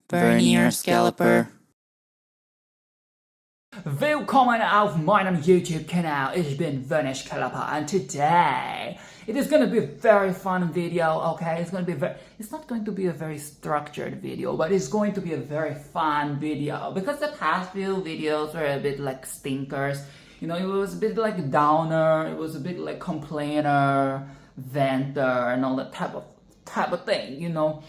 Vernier Scalper. Willkommen auf meinem YouTube-Kanal. Ich bin Vernier Scalper, and today it is going to be a very fun video, okay? It's not going to be a very structured video, but it's going to be a very fun video because the past few videos were a bit like stinkers. You know, it was a bit like downer, it was a bit like complainer, venter, and all that type of thing, you know.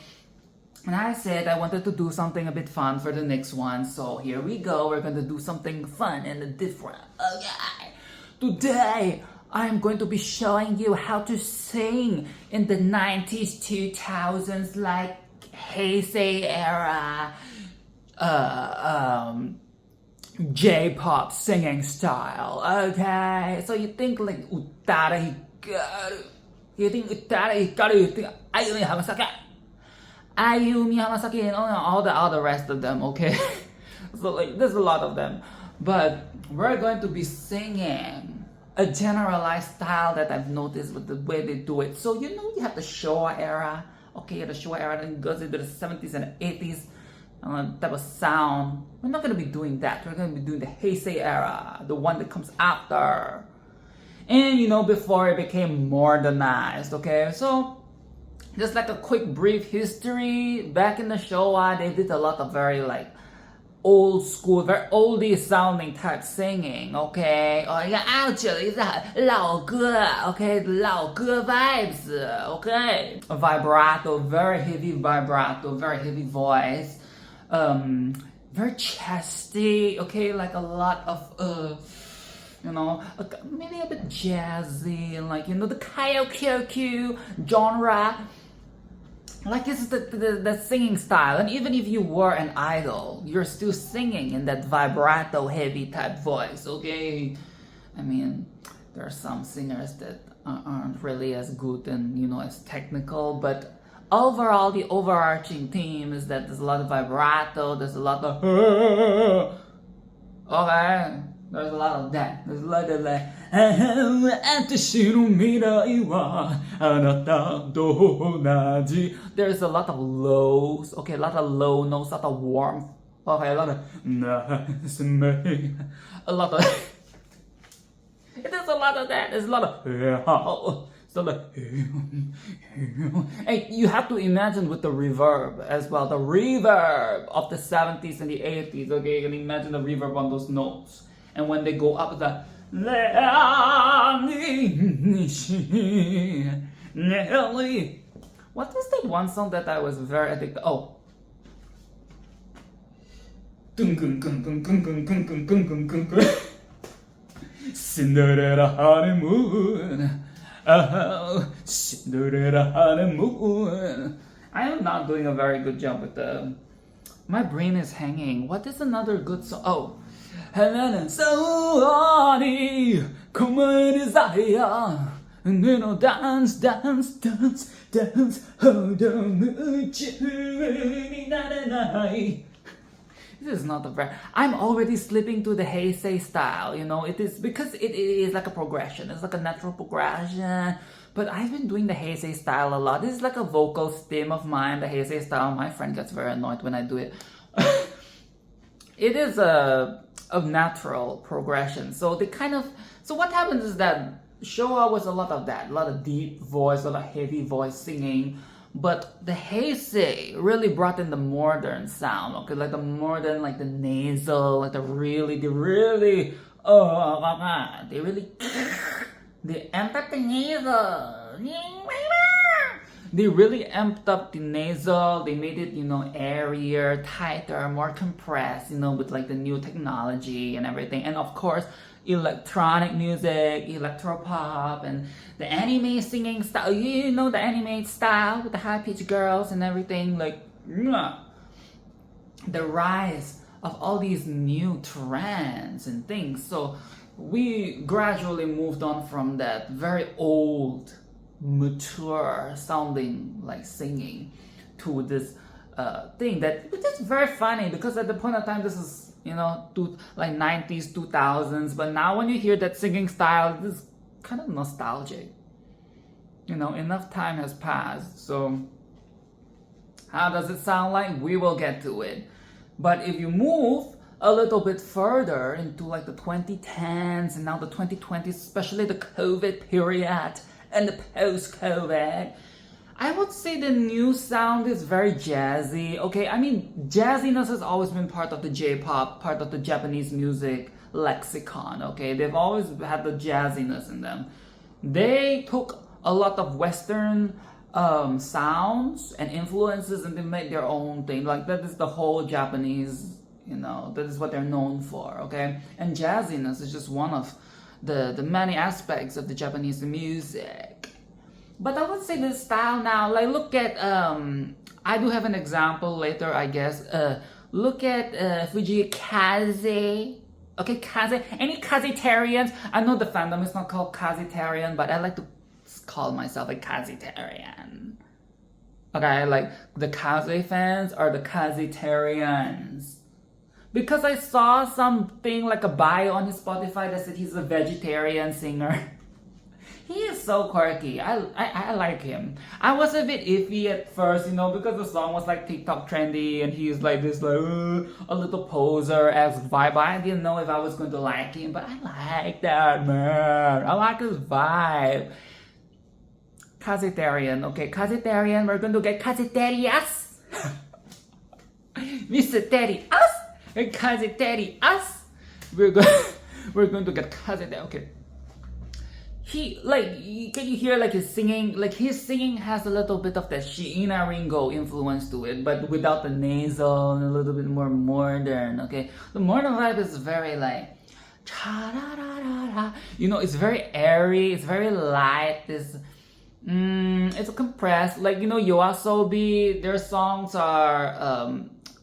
And I said I wanted to do something a bit fun for the next one, so here we go. We're going to do something fun and different. Okay. Today, I'm going to be showing you how to sing in the 90s, 2000s, like HEISEI era, J-Pop singing style. Okay, so you think like Utada, Hikaru, you think you think Ayumi, Hamasaki, and all the other rest of them, okay? So like, there's a lot of them. But we're going to be singing a generalized style that I've noticed with the way they do it. So you know you have the Showa era, okay? The Showa era then goes into the 70s and 80s type of sound. We're not going to be doing that. We're going to be doing the HEISEI era, the one that comes after. And you know, before it became modernized, okay? So just like a quick brief history, back in the Showa, they did a lot of very like old school, very oldie sounding type singing, okay? Oh yeah, actually it's a 老歌, okay? 老歌 vibes, okay? A vibrato, very heavy vibrato, very heavy voice, very chesty, okay? Like a lot of you know, maybe a bit jazzy, and like, you know, the karaoke genre. Like, this is the singing style, and even if you were an idol, you're still singing in that vibrato heavy type voice, okay? I mean, there are some singers that aren't really as good and, you know, as technical, but overall the overarching theme is that there's a lot of vibrato, there's a lot of okay, there's a lot of that, there's a lot of like there's a lot of lows, okay, a lot of low notes, a lot of warmth, okay, a lot of a lot of there's a lot of that, there's a lot of so like, hey, you have to imagine with the reverb as well, the reverb of the 70s and the 80s, okay, you can imagine the reverb on those notes, and when they go up, the what is that one song that I was very addicted? Oh, Cinderella honeymoon. Oh, Cinderella honeymoon. I am not doing a very good job with the. My brain is hanging. What is another good song? Oh. So come on, desire, and then I'll dance, dance, dance, dance, hold on, this is not a very. I'm already slipping to the HEISEI style, you know. It is because it is like a progression. It's like a natural progression. But I've been doing the HEISEI style a lot. This is like a vocal stem of mine, the HEISEI style. My friend gets very annoyed when I do it. It is a natural progression. So they kind of. So what happens is that Showa was a lot of that, a lot of deep voice, a lot of heavy voice singing. But the HEISEI really brought in the modern sound, okay, like the modern, like the nasal, like they really, they amped up the nasal. They really amped up the nasal. They made it, you know, airier, tighter, more compressed, you know, with like the new technology and everything. And of course, electronic music, electropop, and the anime singing style, you know, the anime style with the high-pitched girls and everything, like the rise of all these new trends and things. So we gradually moved on from that very old, mature sounding like singing to this thing that, which is very funny because at the point of time, this is you know, like 90s, 2000s. But now when you hear that singing style, it's kind of nostalgic. You know, enough time has passed. So how does it sound like? We will get to it. But if you move a little bit further into like the 2010s and now the 2020s, especially the COVID period and the post-COVID, I would say the new sound is very jazzy. Okay, I mean, jazziness has always been part of the J-pop, part of the Japanese music lexicon. Okay, they've always had the jazziness in them. They took a lot of Western sounds and influences and they made their own thing. Like that is the whole Japanese, you know, that is what they're known for. Okay, and jazziness is just one of the many aspects of the Japanese music. But I would say the style now, like look at, I do have an example later, I guess. Look at Fuji Kaze. Okay, Kaze. Any Kazitarians? I know the fandom is not called Kazitarian, but I like to call myself a Kazitarian. Okay, like the Kaze fans are the Kazitarians. Because I saw something like a bio on his Spotify that said he's a vegetarian singer. He is so quirky. I like him. I was a bit iffy at first, you know, because the song was like TikTok trendy and he's like this like a little poser-esque vibe. I didn't know if I was going to like him, but I like that, man. I like his vibe. Kazitarian, okay, Kazitarian, we're going to get Kazitarius. Mr. Teddy us, Kazitari us. We're going to get Kazitari, okay. He, like, can you hear like his singing? Like his singing has a little bit of that Shiina Ringo influence to it, but without the nasal and a little bit more modern, okay? The modern vibe is very like, you know, it's very airy, it's very light, it's compressed. Like, you know, Yoasobi, their songs are,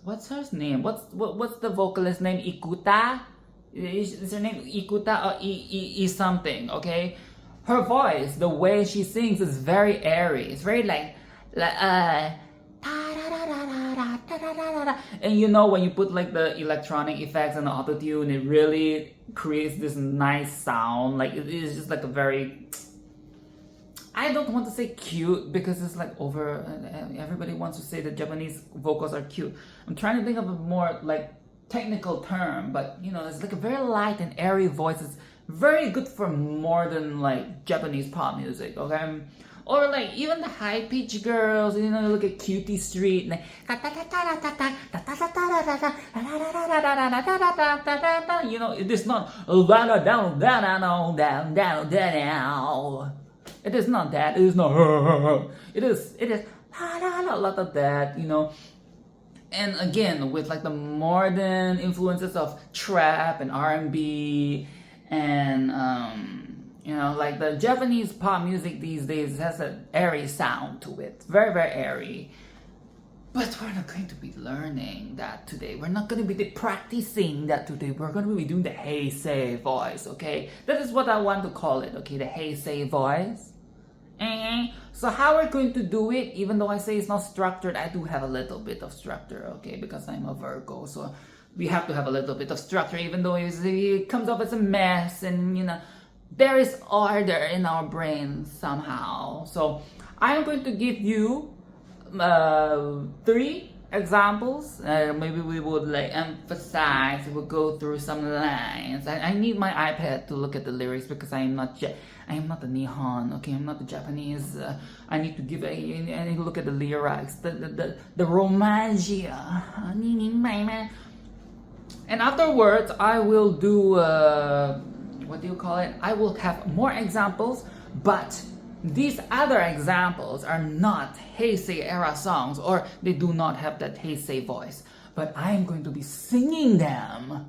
what's her name? What's the vocalist name? Ikuta? Is her name Ikuta or E something, okay? Her voice, the way she sings is very airy. It's very like and you know when you put like the electronic effects and the autotune, it really creates this nice sound. Like it is just like a very, I don't want to say cute because it's like over, everybody wants to say that Japanese vocals are cute. I'm trying to think of a more like technical term, but you know, it's like a very light and airy voice. It's very good for modern like Japanese pop music, okay? Or like even the high pitch girls, you know, look at Cutie Street, like, you know, it is not it is not that, it is not it is a lot of that, you know. And again, with like the modern influences of trap and R&B and you know, like the Japanese pop music these days has an airy sound to it, very, very airy. But we're not going to be learning that today. We're not going to be practicing that today. We're going to be doing the HEISEI voice, okay? That is what I want to call it, okay? The HEISEI voice. So how we're going to do it, even though I say it's not structured, I do have a little bit of structure, okay? Because I'm a Virgo, so we have to have a little bit of structure, even though it comes off as a mess and, you know, there is order in our brains somehow. So I'm going to give you 3 examples. Maybe we would like emphasize, we'll go through some lines. I need my iPad to look at the lyrics because I am not the Nihon, okay? I'm not the Japanese. I need to give I need to look at the lyrics, the romangia. And afterwards, I will do what do you call it? I will have more examples, but these other examples are not HEISEI era songs, or they do not have that HEISEI voice. But I am going to be singing them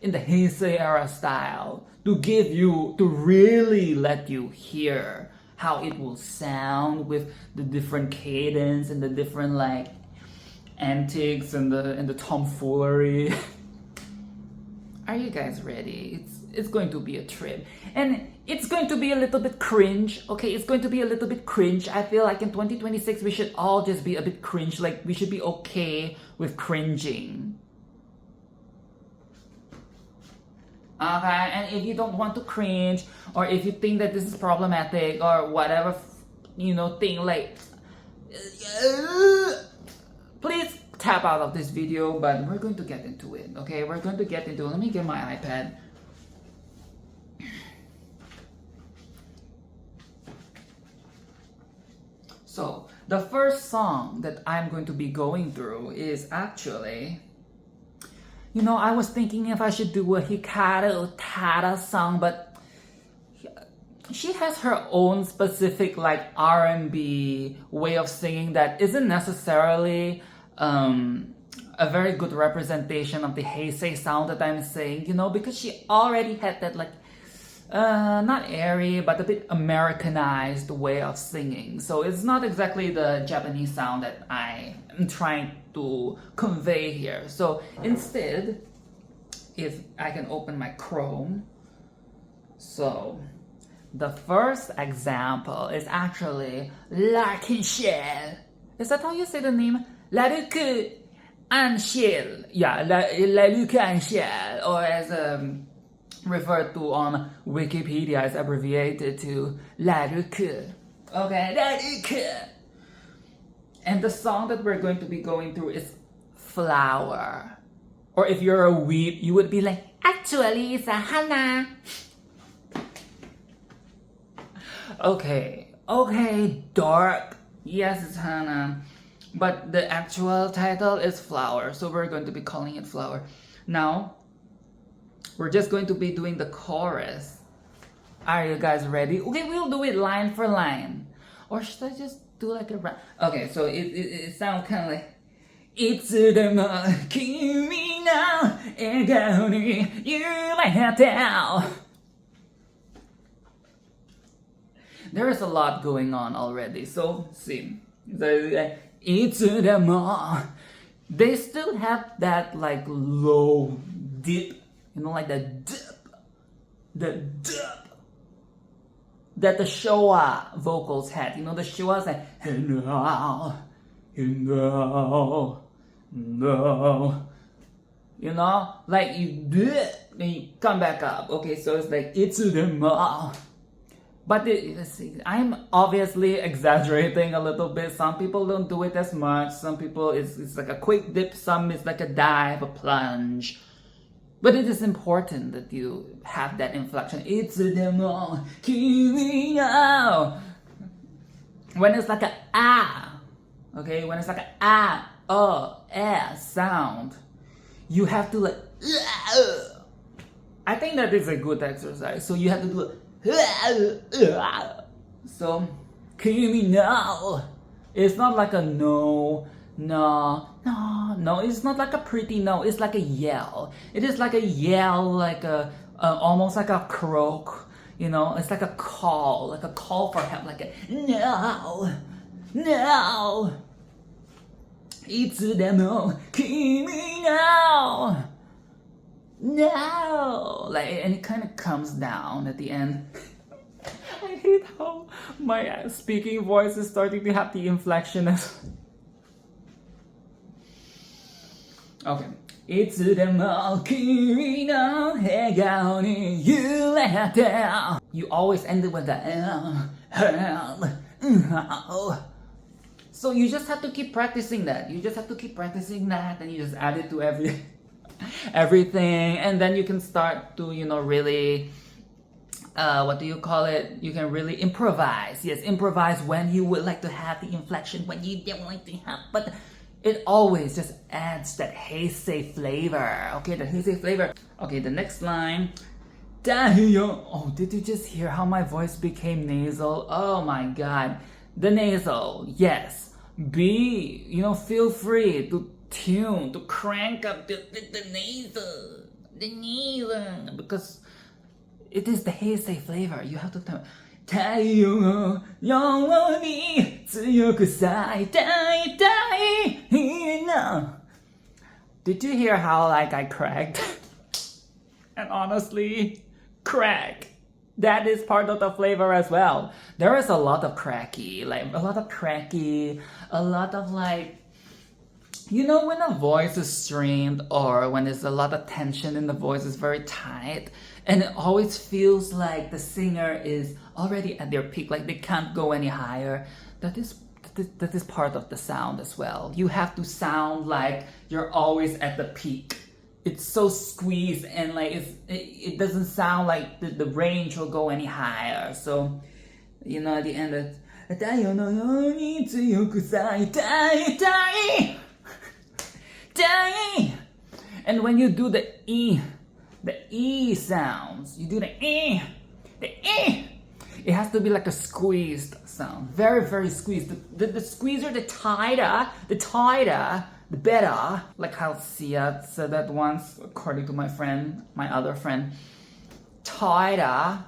in the HEISEI era style to give you, to really let you hear how it will sound with the different cadence and the different like antics and the tomfoolery. Are you guys ready? It's going to be a trip. And it's going to be a little bit cringe, okay? It's going to be a little bit cringe. I feel like in 2026, we should all just be a bit cringe. Like, we should be okay with cringing. Okay, and if you don't want to cringe, or if you think that this is problematic, or whatever, thing, like, please tap out of this video. But we're going to get into it, okay? We're going to get into it. Let me get my iPad. So, the first song that I'm going to be going through is actually, I was thinking if I should do a Hikaru Utada song, but she has her own specific like R&B way of singing that isn't necessarily a very good representation of the HEISEI sound that I'm saying, because she already had that like not airy, but a bit Americanized way of singing. So it's not exactly the Japanese sound that I am trying to convey here. So instead, if I can open my Chrome, so the first example is actually ciel. Is that how you say the name? Ciel. Yeah, ciel, or as referred to on Wikipedia is abbreviated to Okay, and the song that we're going to be going through is Flower. Or if you're a weeb, you would be like, actually, it's a Hana. Okay, dark. Yes, it's Hana. But the actual title is Flower, so we're going to be calling it Flower. Now, we're just going to be doing the chorus. Are you guys ready? Okay, we'll do it line for line. Or should I just do like a rap? Okay, so it sounds kind of like いつでも君の笑顔に揺れて There is a lot going on already, so see. いつでも They still have that like low dip. Like the dip that the Showa vocals had. The Showa's like, no. Like you dip, then you come back up. Okay, so it's like, it's them all. But I'm obviously exaggerating a little bit. Some people don't do it as much. Some people, it's like a quick dip. Some is like a dive, a plunge. But it is important that you have that inflection. It's a demo, kimi no. When it's like a ah, okay? When it's like a sound, you have to like, I think that is a good exercise. So you have to do it. So, kimi no. It's not like a no. It's not like a pretty no. It's like a yell. It is like a yell, like a almost like a croak. It's like a call for help, like a no. いつでも君の No. And it kind of comes down at the end. I hate how my speaking voice is starting to have the inflection as. Okay. いつでも君の笑顔に揺れて You always end it with the So you just have to keep practicing that. And you just add it to everything, and then you can start to, really what do you call it? You can really improvise. Yes, improvise when you would like to have the inflection, when you don't like to have, but it always just adds that HEISEI flavor. Okay, the HEISEI flavor. Okay, the next line. Jihyo. Oh, did you just hear how my voice became nasal? Oh my god. The nasal, yes. Feel free to tune, to crank up the nasal. The nasal. Because it is the HEISEI flavor. You have to tell. 太陽のように強く咲いていたいな Did you hear how I cracked? And honestly, crack. That is part of the flavor as well. There is a lot of cracky, a lot of You know when a voice is strained or when there's a lot of tension in the voice, is very tight, and it always feels like the singer is already at their peak, like they can't go any higher. That is part of the sound as well. You have to sound like you're always at the peak. It's so squeezed and like it doesn't sound like the range will go any higher. So, you know, at the end it's and when you do the E sounds, you do the E, it has to be like a squeezed sound, very, very squeezed. The squeezer, the tighter, the better. Like how Sia said that once, according to my other friend, tighter.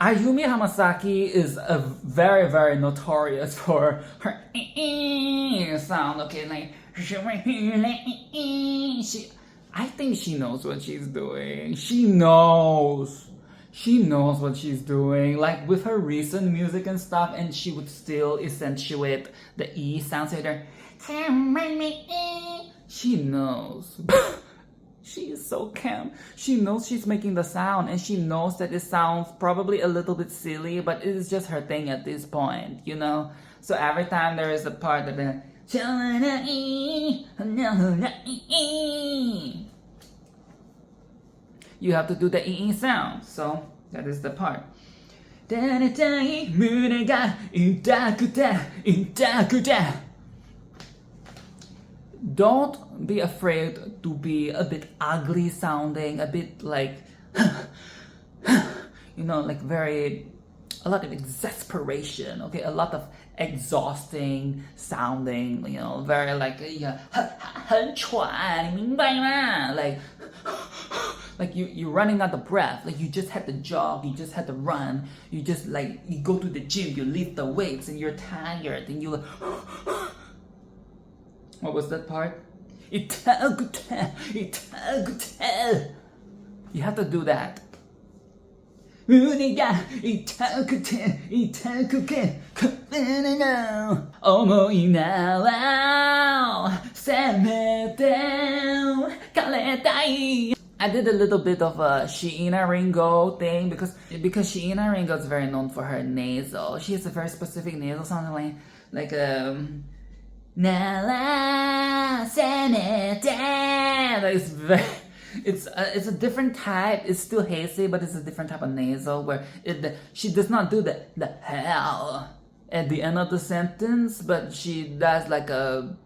Ayumi Hamasaki is a very, very notorious for her sound. Okay, like I think she knows what she's doing. She knows what she's doing. Like with her recent music and stuff, and she would still accentuate the E sound. So there, she knows. She is so calm. She knows she's making the sound, and she knows that it sounds probably a little bit silly, but it is just her thing at this point, you know? So every time there is a part that you have to do the E sound. So that is the part. Don't be afraid to be a bit ugly sounding, a bit like, you know, like a lot of exasperation, okay? A lot of exhausting sounding, you know, very like, 很喘，你明白吗？Like you're running out of breath, like you just had to jog, you just had to run, you just like, you go to the gym, you lift the weights and you're tired and you what was that part? You have to do that. I did a little bit of a Shiina Ringo thing because Shiina Ringo is very known for her nasal. She has a very specific nasal sound, like it's a different type. It's still HEISEI, but it's a different type of nasal where she does not do the hell at the end of the sentence, but she does like a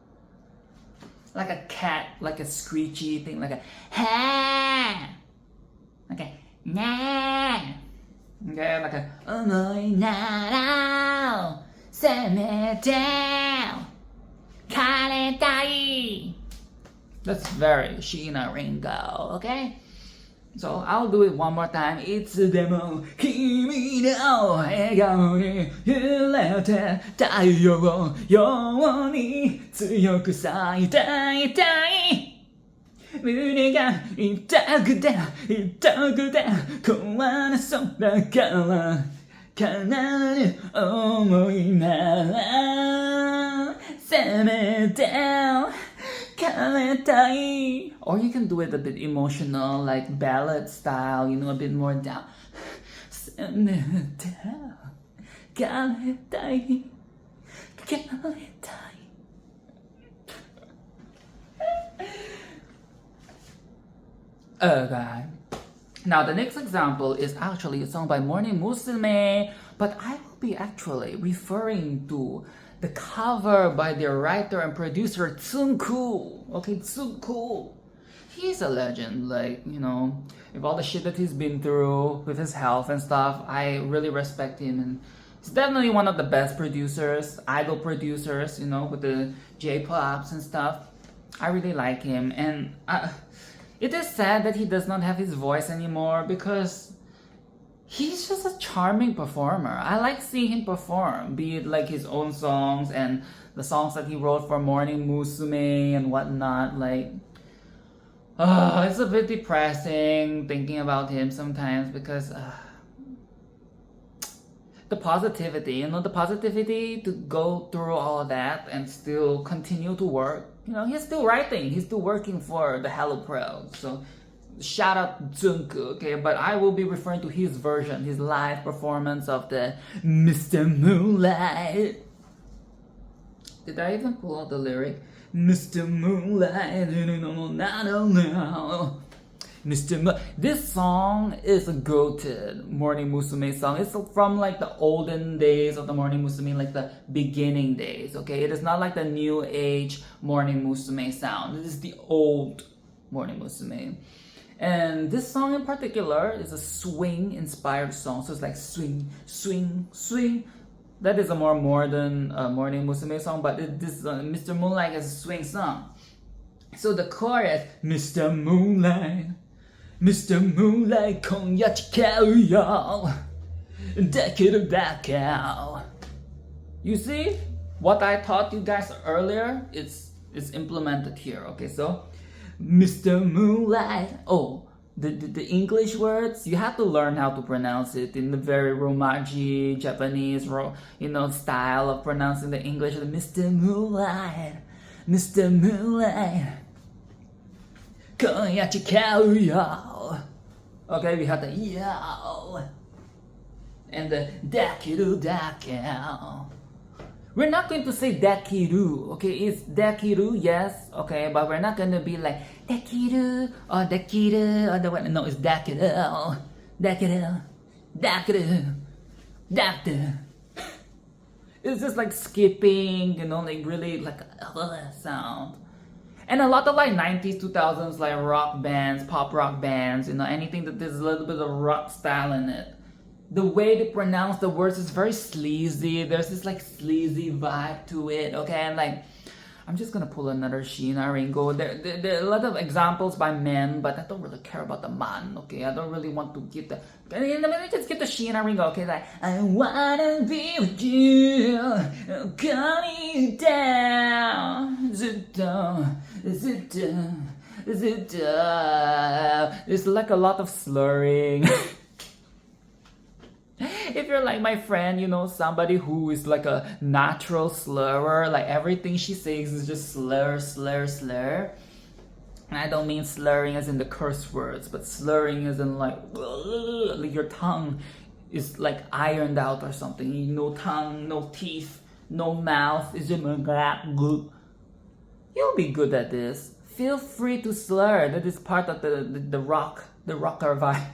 cat, like a screechy thing, like a ha, okay, na, okay, like a that's very Shiina Ringo, okay? So I'll do it one more time. いつでも君の笑顔に揺れて太陽ように強く咲いていたい胸が痛くて壊れそうだから叶う想いならせめてOr you can do it a bit emotional, like ballad style, you know, a bit more down. Okay. Now the next example is actually a song by Morning Musume, but I will be actually referring to the cover by their writer and producer Tsunku. Okay, Tsunku. He's a legend, like, you know, with all the shit that he's been through with his health and stuff, I really respect him, and he's definitely one of the best producers, idol producers, you know, with the J-Pops and stuff. I really like him, and it is sad that he does not have his voice anymore because he's just a charming performer. I like seeing him perform, be it like his own songs and the songs that he wrote for Morning Musume and whatnot. Like, it's a bit depressing thinking about him sometimes because the positivity, you know, the positivity to go through all of that and still continue to work. You know, he's still writing, he's still working for the Hello Pro. So shout out Tsunku, okay? But I will be referring to his version, his live performance of the Mr.Moonlight. Did I even pull out the lyric? Mr.Moonlight, this song is a goated Morning Musume song. It's from like the olden days of the Morning Musume, like the beginning days, okay? It is not like the new age Morning Musume sound. This is the old Morning Musume. And this song in particular is a swing inspired song. So it's like swing, swing, swing. That is a more modern Morning Musume song, but this Mr. Moonlight is a swing song. So the chorus, Mr. Moonlight, Mr. Moonlight, 今夜誓うよ。できるだけ。You see, what I taught you guys earlier, it's implemented here. Okay, so Mr. Moonlight. Oh, the English words, you have to learn how to pronounce it in the very romaji Japanese, you know, style of pronouncing the English. Mr. Moonlight, Mr. Moonlight. 今夜誓うよ. Okay, we have the yo and the できるだけ. We're not going to say dekiru, okay? It's dekiru, yes, okay, but we're not going to be like dekiru or dekiru or the way. No, it's dekiru, dekiru, dekiru, dekiru. It's just like skipping, you know, like really like a sound. And a lot of like 90s, 2000s like rock bands, pop rock bands, you know, anything that there's a little bit of rock style in it. The way they pronounce the words is very sleazy. There's this like sleazy vibe to it, okay? And like, I'm just gonna pull another Sheena Ringo. There are a lot of examples by men, but I don't really care about the man, okay? I don't really want to get the... Let me just get the Sheena Ringo, okay? Like, I wanna be with you, calm you down, sit down, sit down, sit down. It's like a lot of slurring. If you're like my friend, you know, somebody who is like a natural slurrer, like everything she says is just slur, slur, slur. And I don't mean slurring as in the curse words, but slurring as in like your tongue is like ironed out or something. No tongue, no teeth, no mouth. It's just you'll be good at this. Feel free to slur. That is part of the rocker vibe.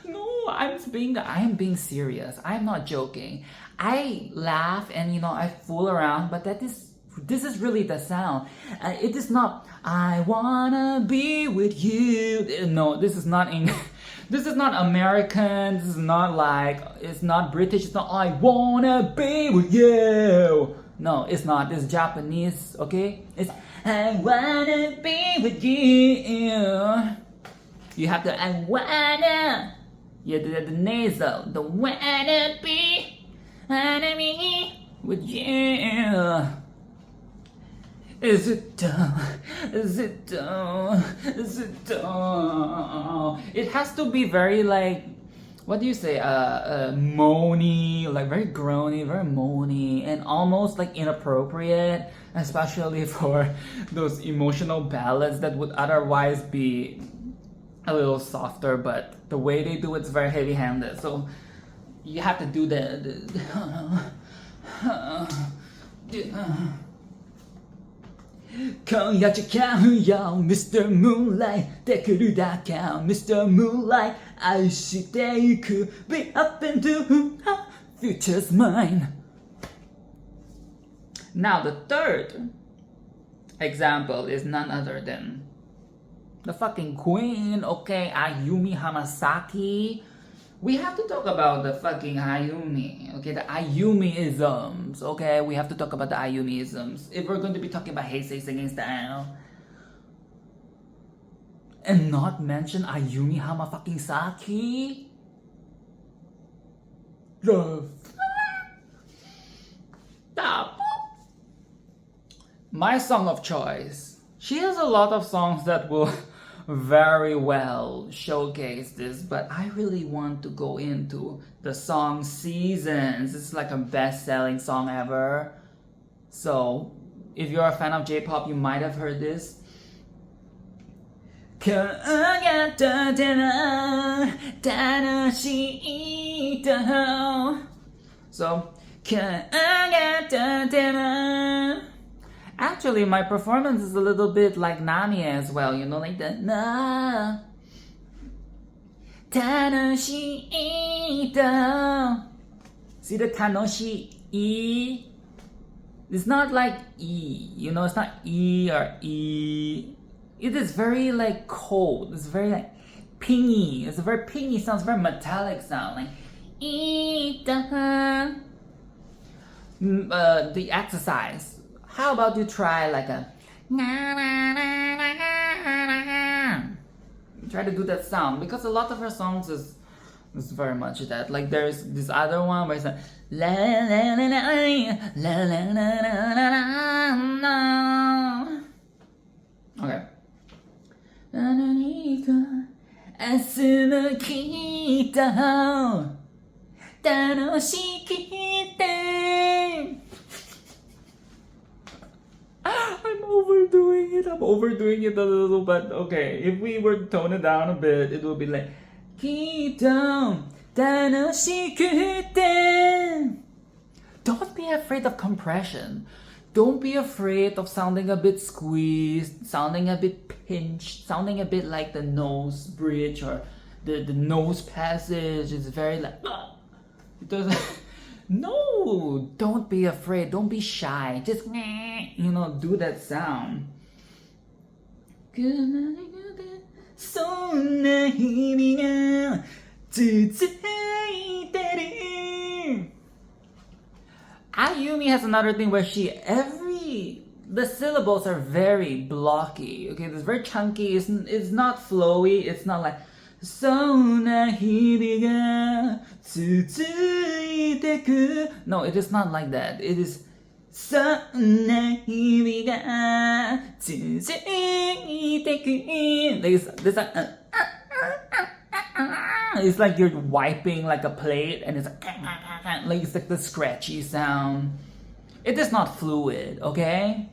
No, I am being serious. I'm not joking. I laugh and, you know, I fool around, but this is really the sound. It is not I wanna be with you. No, this is not English. This is not American. This is not like, it's not British. It's not I wanna be with you. No, it's not. It's Japanese, okay? It's I wanna be with you. You have to, I wanna. Yeah, the nasal. The wanna be with you. Is it done? Is it done? Is it done? It has to be very like, what do you say? Moany, like very groany, very moany, and almost like inappropriate, especially for those emotional ballads that would otherwise be a little softer, but the way they do it's very heavy-handed. So you have to do Come ya chikau Mr. Moonlight, できるだけ Mr. Moonlight, 愛していく Be up and do future's mine. Now the third example is none other than the fucking queen, okay, Ayumi Hamasaki. We have to talk about the fucking Ayumi, okay, the Ayumi-isms, okay? We have to talk about the Ayumi-isms if we're going to be talking about HEISEI singing style. And not mention Ayumi Hamasaki. The fuck? My song of choice. She has a lot of songs that will very well showcase this, but I really want to go into the song Seasons. It's like a best-selling song ever. So if you're a fan of J-pop, you might have heard this. So actually, my performance is a little bit like Nami as well, you know, like the na tanoshii. See the tanoshii? It's not like E, you know, it's not E or E. It is very like cold. It's very like pingy. It's a very pingy sound. It's very metallic sound. Like the exercise. How about you try like a try to do that sound, because a lot of her songs is very much that. Like there's this other one where it's like la la la la la la la la. Okay. I'm overdoing it a little, but okay. If we were to tone it down a bit, it would be like don't be afraid of compression. Don't be afraid of sounding a bit squeezed, sounding a bit pinched, sounding a bit like the nose bridge or the nose passage. It's very like it doesn't. No, don't be afraid. Don't be shy. Just do that sound. Ayumi has another thing where the syllables are very blocky. Okay, it's very chunky. It's not flowy. It's not like no, it is not like that. It is it's like you're wiping like a plate, and it's like the scratchy sound. It is not fluid, okay?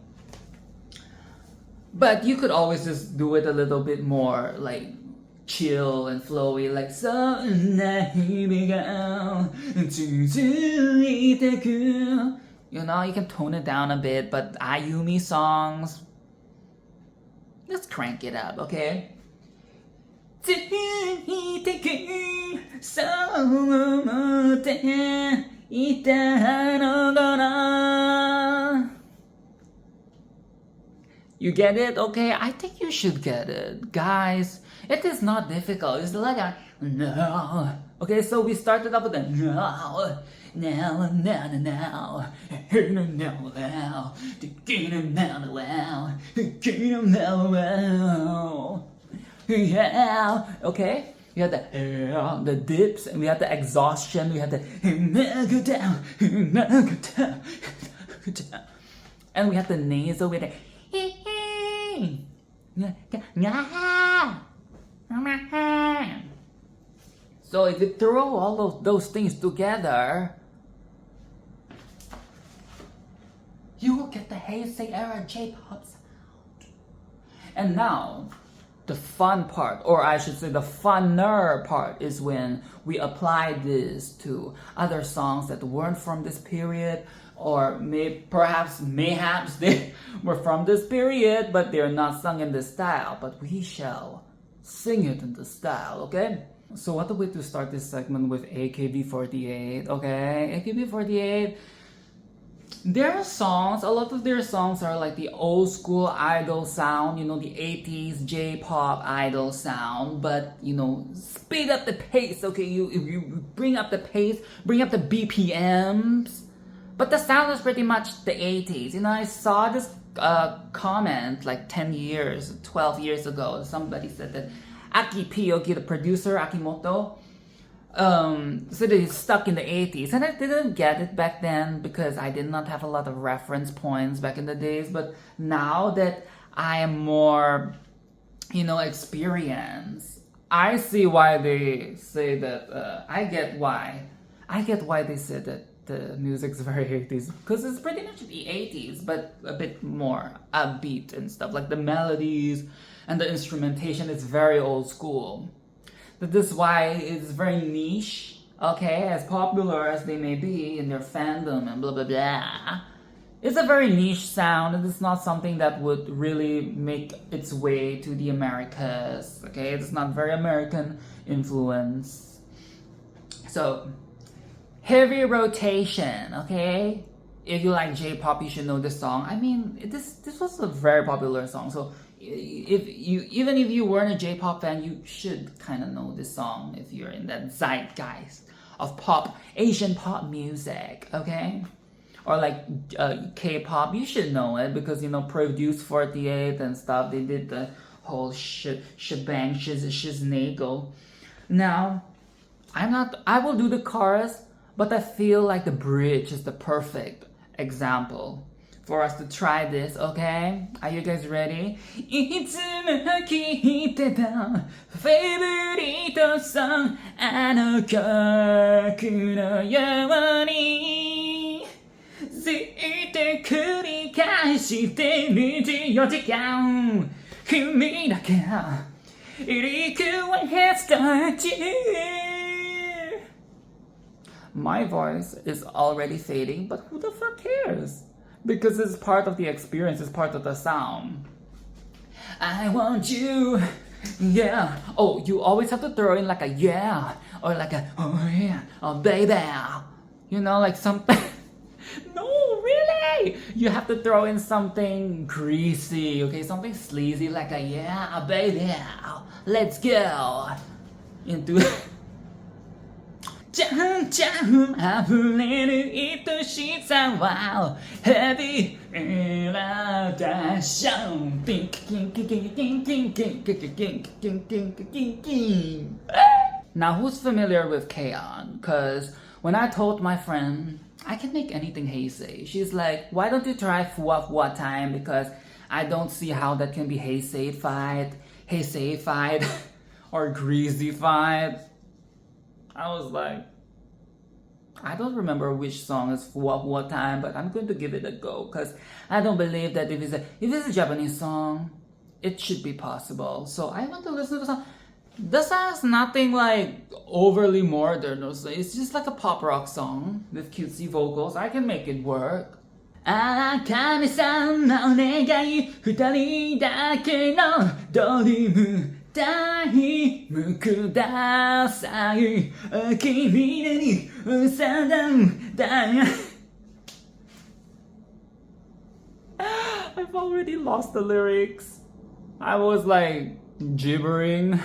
But you could always just do it a little bit more like chill and flowy, like you know, you can tone it down a bit. But Ayumi songs, let's crank it up, okay? You get it? Okay, I think you should get it. Guys, it is not difficult. It's like a no. Okay, so we started up with a no. Now, yeah. Okay, we had the dips, and we had the exhaustion. We had the go down, and we had the nasal with the. So if you throw all of those things together, you will get the HEISEI era J-pop sound. And now, the fun part, or I should say the funner part, is when we apply this to other songs that weren't from this period, or perhaps they were from this period, but they're not sung in this style. But we shall sing it in this style, okay? So what a way to start this segment with AKB48, okay? AKB48, their songs, a lot of their songs are like the old school idol sound, you know, the 80s J-pop idol sound, but, you know, speed up the pace, okay? You bring up the pace, bring up the BPMs, but the sound is pretty much the 80s. You know, I saw this comment like 10 years, 12 years ago. Somebody said that Aki Piyoki, the producer, Akimoto, said that he's stuck in the 80s. And I didn't get it back then because I did not have a lot of reference points back in the days. But now that I am more experience. I see why they say that. I get why. I get why they said that the music's very 80s, because it's pretty much the 80s, but a bit more upbeat and stuff. Like the melodies and the instrumentation is very old school. That this is why it's very niche. Okay, as popular as they may be in their fandom and blah blah blah. It's a very niche sound, and it's not something that would really make its way to the Americas. Okay, it's not very American influence. So, heavy rotation. Okay, if you like J-pop, you should know this song. I mean, this was a very popular song. So, even if you weren't a J-pop fan, you should kind of know this song if you're in that zeitgeist of Asian pop music. Okay. Or like K-pop, you should know it because Produce 48 and stuff. They did the whole shebang, shiznagel. Now, I will do the chorus, but I feel like the bridge is the perfect example for us to try this. Okay, are you guys ready? いつも聴いてたフェイブリットソングあの曲のようにずっと繰り返して24時間君だけ入り組むヘッドタッチ My voice is already fading, but who the fuck cares? Because it's part of the experience, it's part of the sound. I want you, yeah. Oh, you always have to throw in like a yeah, or like a oh yeah, oh baby. Like something. No, really! You have to throw in something greasy, okay? Something sleazy like a yeah, baby. Let's go. Into じゃんじゃん溢れる愛しさは Heavy Elevation Now who's familiar with K-On? Cause when I told my friend I can make anything HEISEI, she's like, why don't you try Fuwa time? Because I don't see how that can be HEISEI-fied or greasy-fied. I was like, I don't remember which song is Fuwa time, but I'm going to give it a go because I don't believe that if it's a Japanese song, it should be possible. So I want to listen to the song. The song is nothing like overly modern, it's just like a pop rock song with cutesy vocals. I can make it work. あかねさんのお願い二人だけのドリームタイムください君に定だ I've already lost the lyrics. I was like gibberishing,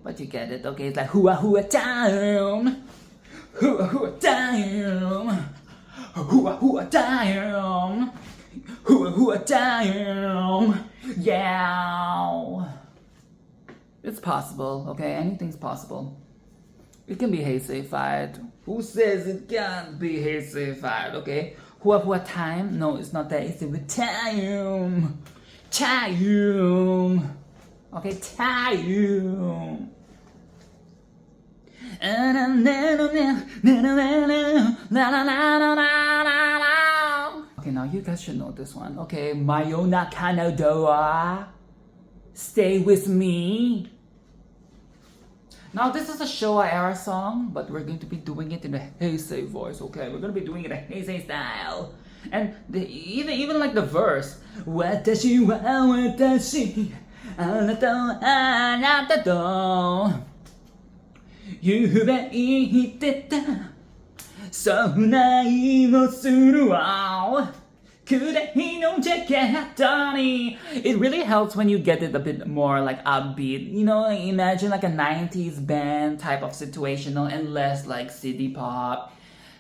but you get it, okay? It's like hua down, hua down, hua down, hua down, yeah. It's possible, okay? Anything's possible. It can be HEISEI-fied. Who says it can't be HEISEI-fied, okay? Hua time? No, it's not that. It's with time. Time. Okay, time. Okay, now you guys should know this one. Okay, Mayonaka no Doa. Stay with me. Now this is a Showa era song, but we're going to be doing it in a HEISEI voice, okay? We're going to be doing it in a HEISEI style. And even like the verse. Watashi wa watashi, anata wa anata to, yube itteta, sounai mo suru wa. It really helps when you get it a bit more like upbeat. Imagine like a 90s band type of situational and less like city pop,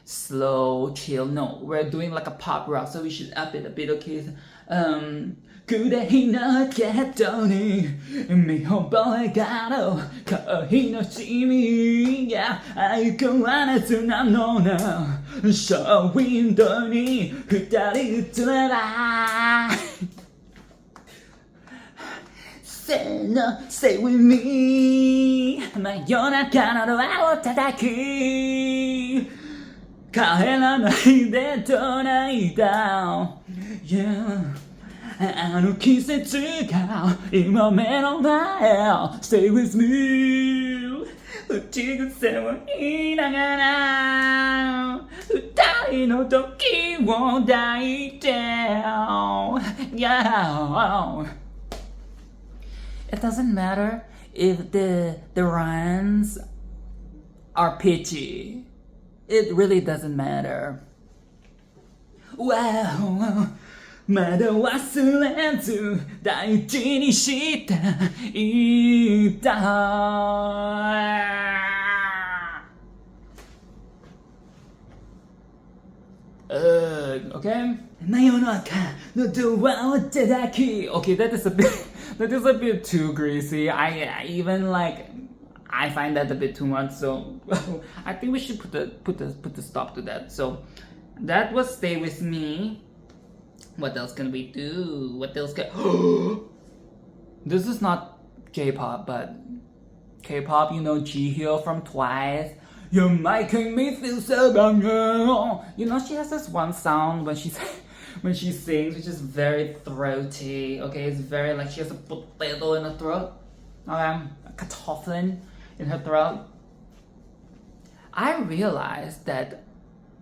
slow, chill. No, we're doing like a pop rock, so we should up it a bit, okay? say no, stay with me. Mayonakaのドアを叩き帰らないでと泣いた、yeah. あの季節が今目の前 Stay with me 口癖を言いながら二人の時を抱いて、yeah. It doesn't matter if the rhymes are pitchy. It really doesn't matter. Wow, まだ忘れず大事にしていた。Okay? 真夜中のドアを叩き。Okay, that is a bit too greasy. I find that a bit too much. So I think we should put the stop to that. So that was Stay With Me. What else can we do? What else can... This is not J-pop, but K-pop, you know Jihyo from Twice. You're making me feel so bad. You know, she has this one sound when she sings, which is very throaty. Okay, it's very like she has a potato in her throat. A kartoffeln in her throat. I realized that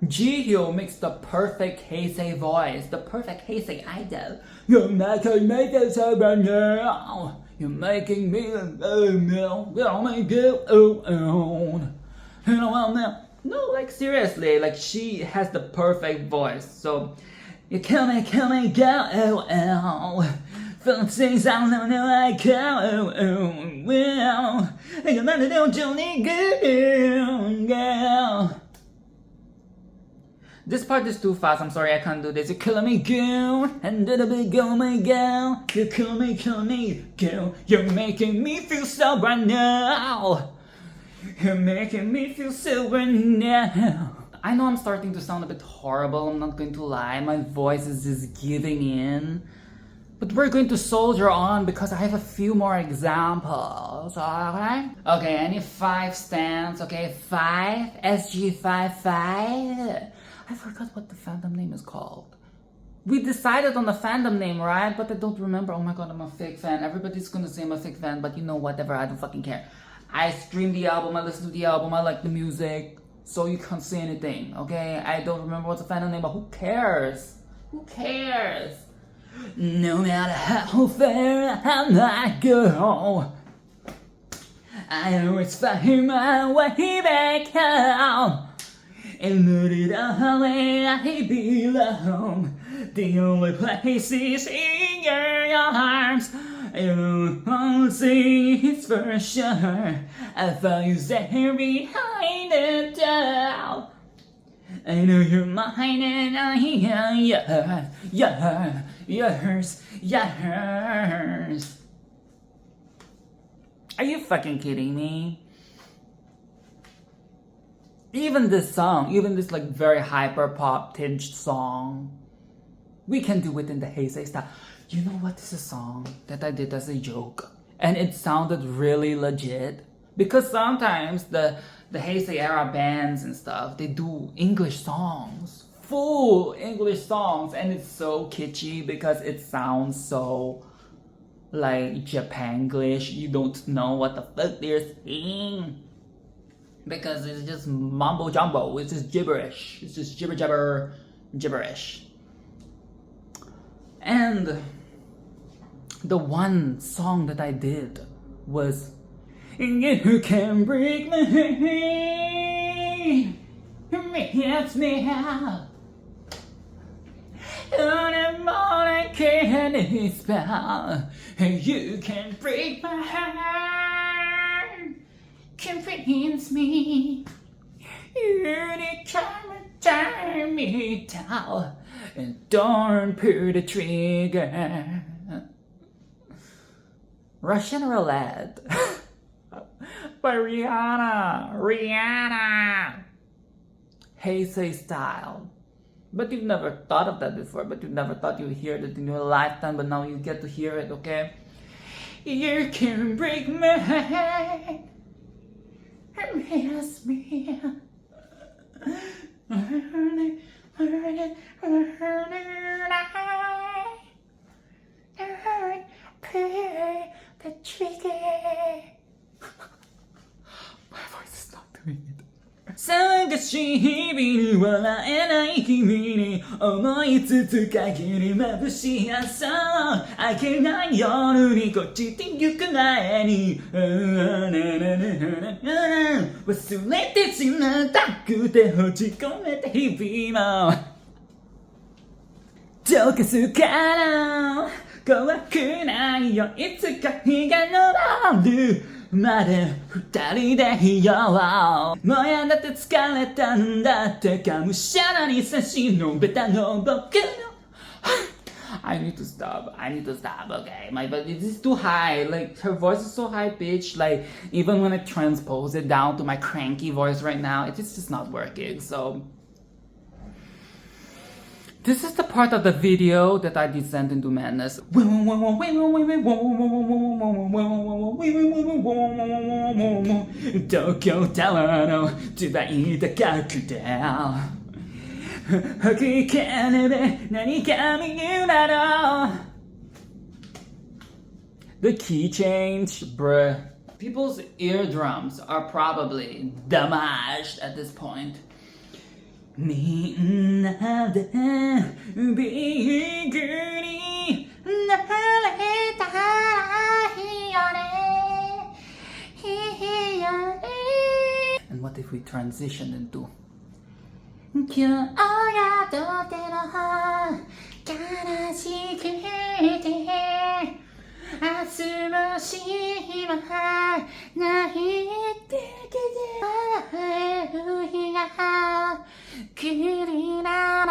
Jihyo makes the perfect HEISEI voice, the perfect HEISEI idol. You're making me feel so bad now. You're making me No, like seriously, like she has the perfect voice. So you kill me, go, from things I don't know I go, you're not a Johnny girl. This part is too fast, I'm sorry I can't do this. You kill me, girl, and little bit go, my girl. You kill me, girl. You're making me feel so right now. You're making me feel so right now. I know I'm starting to sound a bit horrible, I'm not going to lie. My voice is just giving in. But we're going to soldier on because I have a few more examples, alright? Okay, I need 5 stands, okay? 5, SG55. I forgot what the fandom name is called. We decided on the fandom name, right? But I don't remember. Oh my god, I'm a fake fan. Everybody's gonna say I'm a fake fan, but you know, whatever, I don't fucking care. I stream the album, I listen to the album, I like the music, so you can't say anything, okay? I don't remember what's the fandom name, but who cares? Who cares? No matter how far I might go, I always find my way back home. And know that only I belong. The only place is in your arms. You won't see it for sure. I thought you there behind the door. I know you're mine and I am yours. Are you fucking kidding me? Even this song, even this like very hyper pop tinged song, we can do it in the HEISEI style. You know what is a song that I did as a joke? And it sounded really legit. Because sometimes the HEISEI era bands and stuff, they do English songs. Full English songs. And it's so kitschy because it sounds so like Japanglish. You don't know what the fuck they're saying. Because it's just mumbo jumbo, it's just gibberish, it's just gibberish. And the one song that I did was You Can Break My Hits Me Out on a morning candy spell. You can break my heart, convince me you're the time to turn me down and don't pull the trigger. Russian Roulette by Rihanna. HEISEI style. But you've never thought of that before, but you never thought you'd hear it in your lifetime, but now you get to hear it, okay? You can break my heart and miss me. The trigger. My voice is not doing it. 探し日々に笑えない君に思いつつ限り眩しい朝明けない夜にこっちてゆく前に忘れてしまったくて閉じ込めた日々も溶かすから怖くないよいつか日が昇るまで二人でいようもうやだって疲れたんだってがむしゃらに差し伸べたの僕のI need to stop, okay? My but it is too high, like her voice is so high pitched, like even when I transpose it down to my cranky voice right now, it's just not working, so this is the part of the video that I descend into madness. Tokyo Tower の時代高くて吹き返れ何か見るだろう The key change, bruh. People's eardrums are probably damaged at this point. みんなでビッグになれたらいいよねいいよね And what if we transition into 今日がとても悲しくて明日もしも泣いてけて会える日が来るなら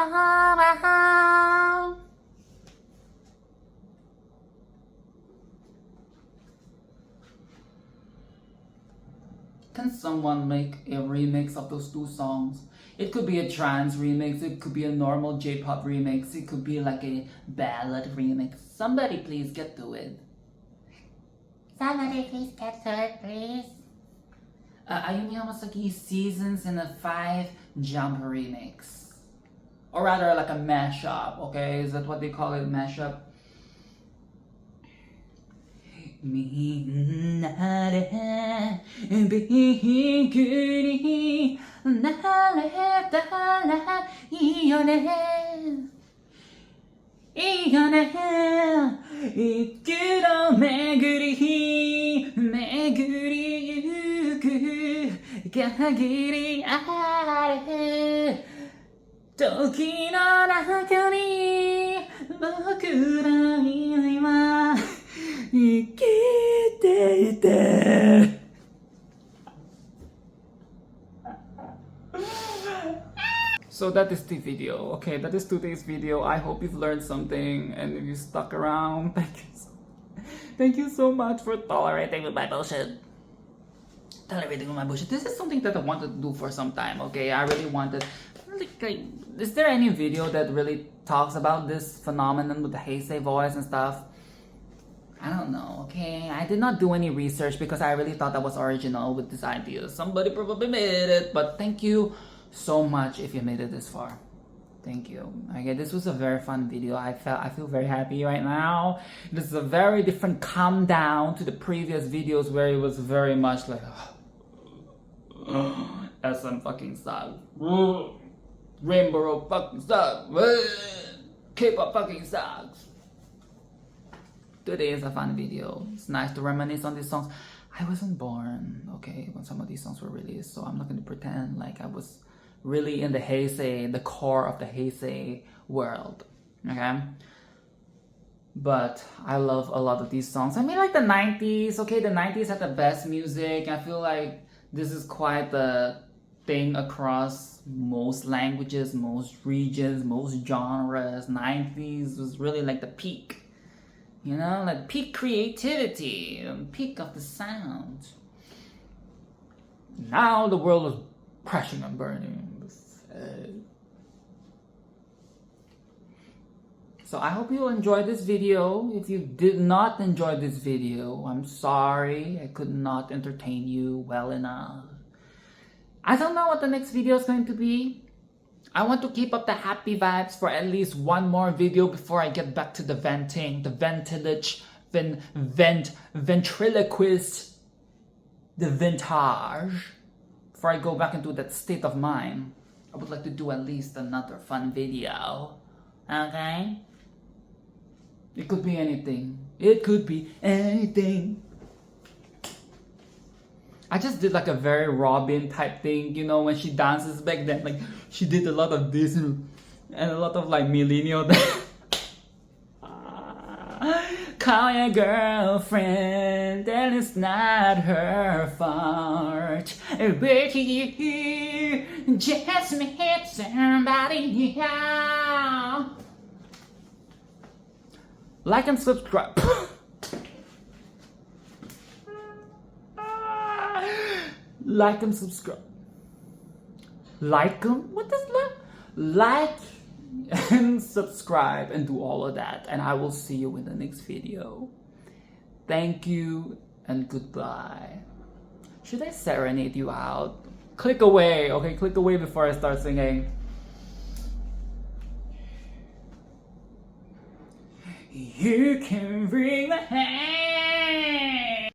Can someone make a remix of those two songs? It could be a trance remix, it could be a normal J-pop remix, it could be like a ballad remix. Somebody please get to it. Somebody please get to it, please. Ayumi Hamasaki Seasons in a 5-jump remix. Or rather like a mashup, okay? Is that what they call it, mashup? みんなでビッグになれたらいいよねいいよね幾度巡りゆく限りある時の中に僕らに今生きていてSo that is the video, okay? That is today's video. I hope you've learned something and if you stuck around, thank you so much for tolerating with my bullshit. Tolerating with my bullshit. This is something that I wanted to do for some time, okay? I really wanted... Like, is there any video that really talks about this phenomenon with the HEISEI voice and stuff? I don't know, okay? I did not do any research because I really thought I was original with this idea. Somebody probably made it, but thank you so much if you made it this far. Thank you. Okay, this was a very fun video. I feel very happy right now. This is a very different calm down to the previous videos where it was very much like SM fucking sucks. Rainbow fucking sucks. K-pop fucking sucks. Today is a fun video. It's nice to reminisce on these songs. I wasn't born, okay, when some of these songs were released, so I'm not going to pretend like I was really in the HEISEI, the core of the HEISEI world, okay? But I love a lot of these songs. I mean, like the 90s, okay, the 90s had the best music. I feel like this is quite the thing across most languages, most regions, most genres. 90s was really like the peak. You know, like peak creativity, peak of the sound. Now the world is crashing and burning. So I hope you'll enjoy this video. If you did not enjoy this video, I'm sorry. I could not entertain you well enough. I don't know what the next video is going to be. I want to keep up the happy vibes for at least one more video before I get back to the venting, the ventriloquist, the vintage. Before I go back into that state of mind, I would like to do at least another fun video. Okay? It could be anything. It could be anything. I just did like a very Robin type thing, you know, when she dances back then. Like, she did a lot of this and a lot of like millennial. Call your girlfriend and it's not her fault. Baby, just meet somebody else. Like and subscribe. Like and subscribe. Like them? What does that? Like and subscribe and do all of that. And I will see you in the next video. Thank you and goodbye. Should I serenade you out? Click away, okay? Click away before I start singing. You can bring the hand.